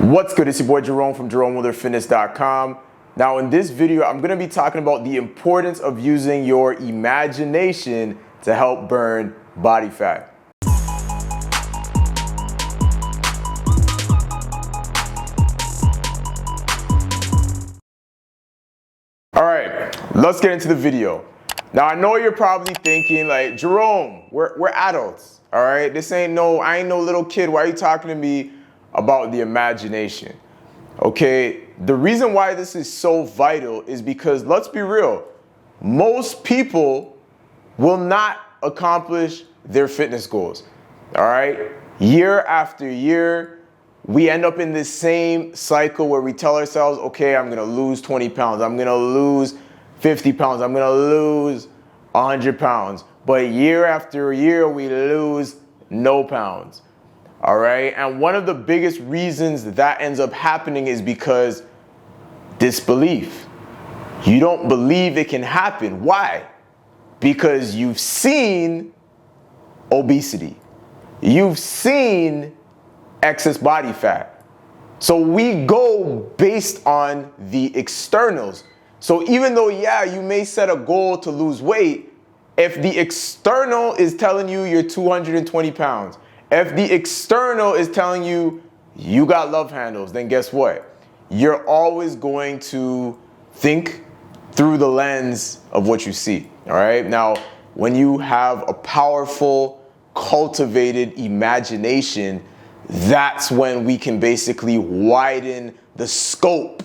What's good? It's your boy Jerome from JeromeWilderFitness.com. Now in this video, I'm going to be talking about the importance of using your imagination to help burn body fat. All right, let's get into the video. Now I know you're probably thinking like, Jerome, we're adults, all right? I ain't no little kid. Why are you talking to me about the imagination? Okay, the reason why this is so vital is because, let's be real, most people will not accomplish their fitness goals, all right? Year after year, we end up in this same cycle where we tell ourselves, okay, I'm gonna lose 20 pounds, I'm gonna lose 50 pounds, I'm gonna lose 100 pounds. But year after year, we lose no pounds. All right, and one of the biggest reasons that ends up happening is because disbelief. You don't believe it can happen. Why? Because you've seen obesity. You've seen excess body fat. So we go based on the externals. So even though, yeah, you may set a goal to lose weight, if the external is telling you you're 220 pounds, if the external is telling you you got love handles, then guess what? You're always going to think through the lens of what you see, all right? Now, when you have a powerful, cultivated imagination, that's when we can basically widen the scope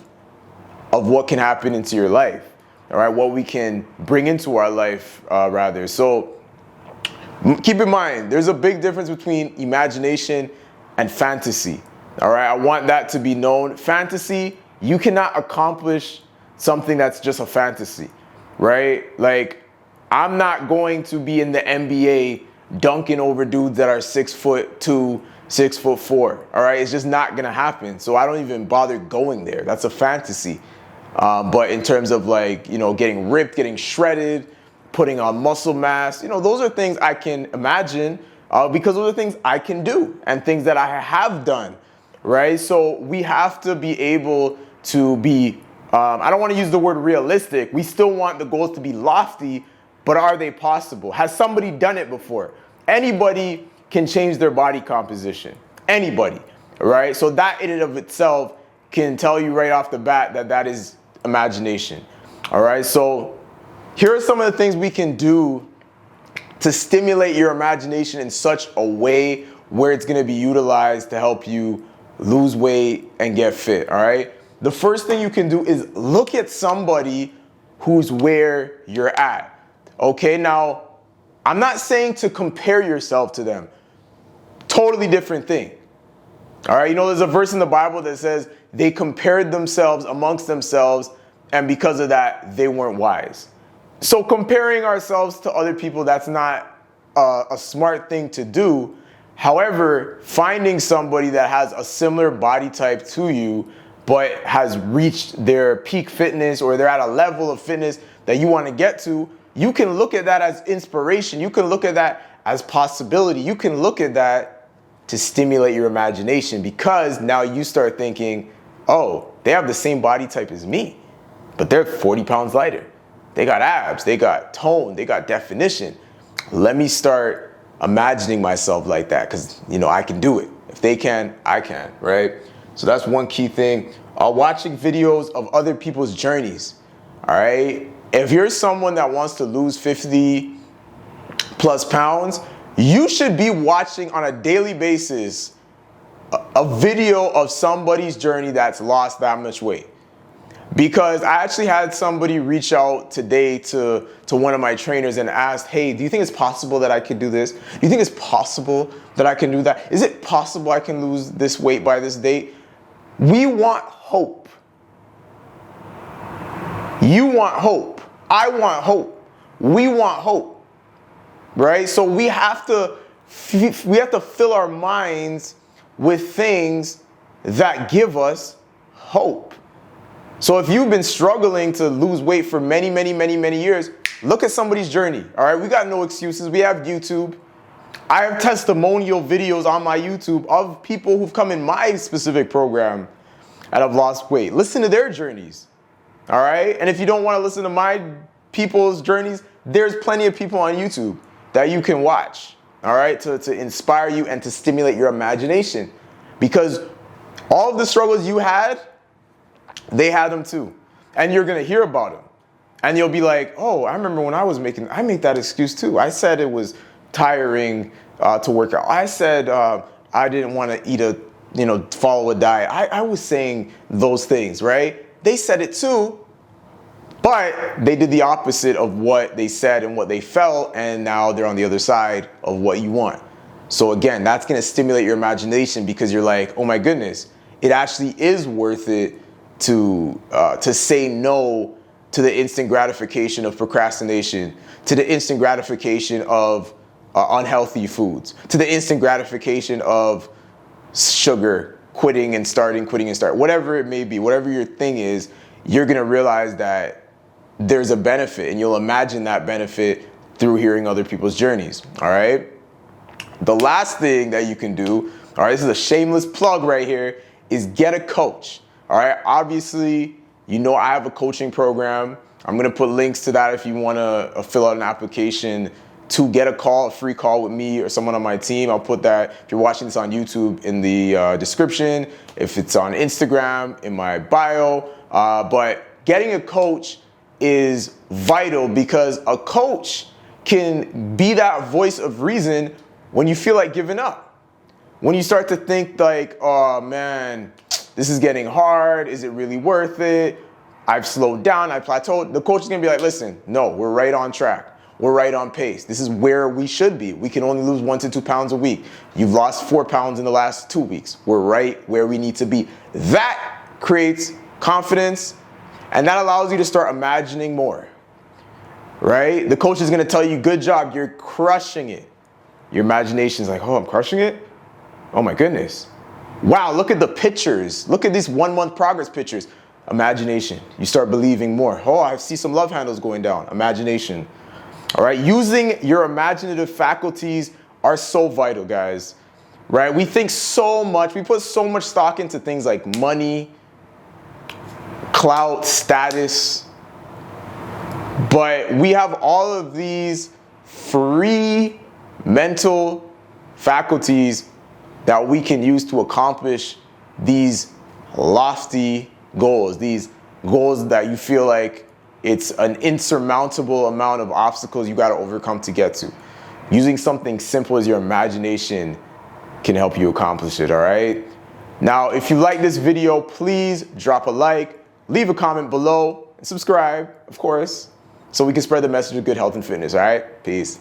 of what can happen into your life, all right? What we can bring into our life, rather. So keep in mind, there's a big difference between imagination and fantasy, all right? I want that to be known. Fantasy, you cannot accomplish something that's just a fantasy, right? Like, I'm not going to be in the NBA dunking over dudes that are 6'2", 6'4", all right? It's just not gonna happen. So I don't even bother going there. That's a fantasy. But in terms of, like, you know, getting ripped, getting shredded, putting on muscle mass, you know, those are things I can imagine because those are things I can do and things that I have done, right? So we have to be able to be, I don't want to use the word realistic. We still want the goals to be lofty, but are they possible? Has somebody done it before? Anybody can change their body composition. Anybody, right? So that in and of itself can tell you right off the bat that that is imagination, all right? So here are some of the things we can do to stimulate your imagination in such a way where it's going to be utilized to help you lose weight and get fit, all right? The first thing you can do is look at somebody who's where you're at, okay? Now, I'm not saying to compare yourself to them. Totally different thing, all right? You know, there's a verse in the Bible that says they compared themselves amongst themselves, and because of that, they weren't wise. So comparing ourselves to other people, that's not a smart thing to do. However, finding somebody that has a similar body type to you, but has reached their peak fitness, or they're at a level of fitness that you want to get to, you can look at that as inspiration. You can look at that as possibility. You can look at that to stimulate your imagination, because now you start thinking, oh, they have the same body type as me, but they're 40 pounds lighter. They got abs, they got tone, they got definition. Let me start imagining myself like that, because, you know, I can do it. If they can, I can, right? So that's one key thing. Watching videos of other people's journeys, all right? If you're someone that wants to lose 50 plus pounds, you should be watching on a daily basis a video of somebody's journey that's lost that much weight. Because I actually had somebody reach out today to one of my trainers and asked, hey, do you think it's possible that I could do this? Do you think it's possible that I can do that? Is it possible I can lose this weight by this date? We want hope. You want hope. I want hope. We want hope, right? So we have to fill our minds with things that give us hope. So if you've been struggling to lose weight for many years, look at somebody's journey, all right? We got no excuses. We have YouTube. I have testimonial videos on my YouTube of people who've come in my specific program and have lost weight. Listen to their journeys, all right? And if you don't want to listen to my people's journeys, there's plenty of people on YouTube that you can watch, all right, to inspire you and to stimulate your imagination. Because all of the struggles you had, they had them too. And you're going to hear about them. And you'll be like, oh, I remember when I make that excuse too. I said it was tiring to work out. I said I didn't want to follow a diet. I was saying those things, right? They said it too, but they did the opposite of what they said and what they felt, and now they're on the other side of what you want. So again, that's going to stimulate your imagination because you're like, oh my goodness, it actually is worth it to say no to the instant gratification of procrastination, to the instant gratification of unhealthy foods, to the instant gratification of sugar, quitting and starting, whatever it may be, whatever your thing is, you're going to realize that there's a benefit, and you'll imagine that benefit through hearing other people's journeys, all right? The last thing that you can do, all right, this is a shameless plug right here, is get a coach, all right? Obviously, you know I have a coaching program. I'm going to put links to that if you want to fill out an application to get a free call with me or someone on my team. I'll put that, if you're watching this on YouTube, in the description. If it's on Instagram, in my bio. But getting a coach is vital because a coach can be that voice of reason when you feel like giving up. When you start to think like, oh man, this is getting hard. Is it really worth it? I've slowed down. I plateaued. The coach is going to be like, listen, no, we're right on track. We're right on pace. This is where we should be. We can only lose 1 to 2 pounds a week. You've lost 4 pounds in the last 2 weeks. We're right where we need to be. That creates confidence, and that allows you to start imagining more, right? The coach is going to tell you, good job. You're crushing it. Your imagination is like, oh, I'm crushing it? Oh my goodness. Wow, look at the pictures. Look at these 1 month progress pictures. Imagination. You start believing more. Oh, I see some love handles going down. Imagination. All right, using your imaginative faculties are so vital, guys. Right? We think so much. We put so much stock into things like money, clout, status. But we have all of these free mental faculties that we can use to accomplish these lofty goals, these goals that you feel like it's an insurmountable amount of obstacles you got to overcome to get to. Using something simple as your imagination can help you accomplish it, all right? Now, if you like this video, please drop a like, leave a comment below, and subscribe, of course, so we can spread the message of good health and fitness, all right? Peace.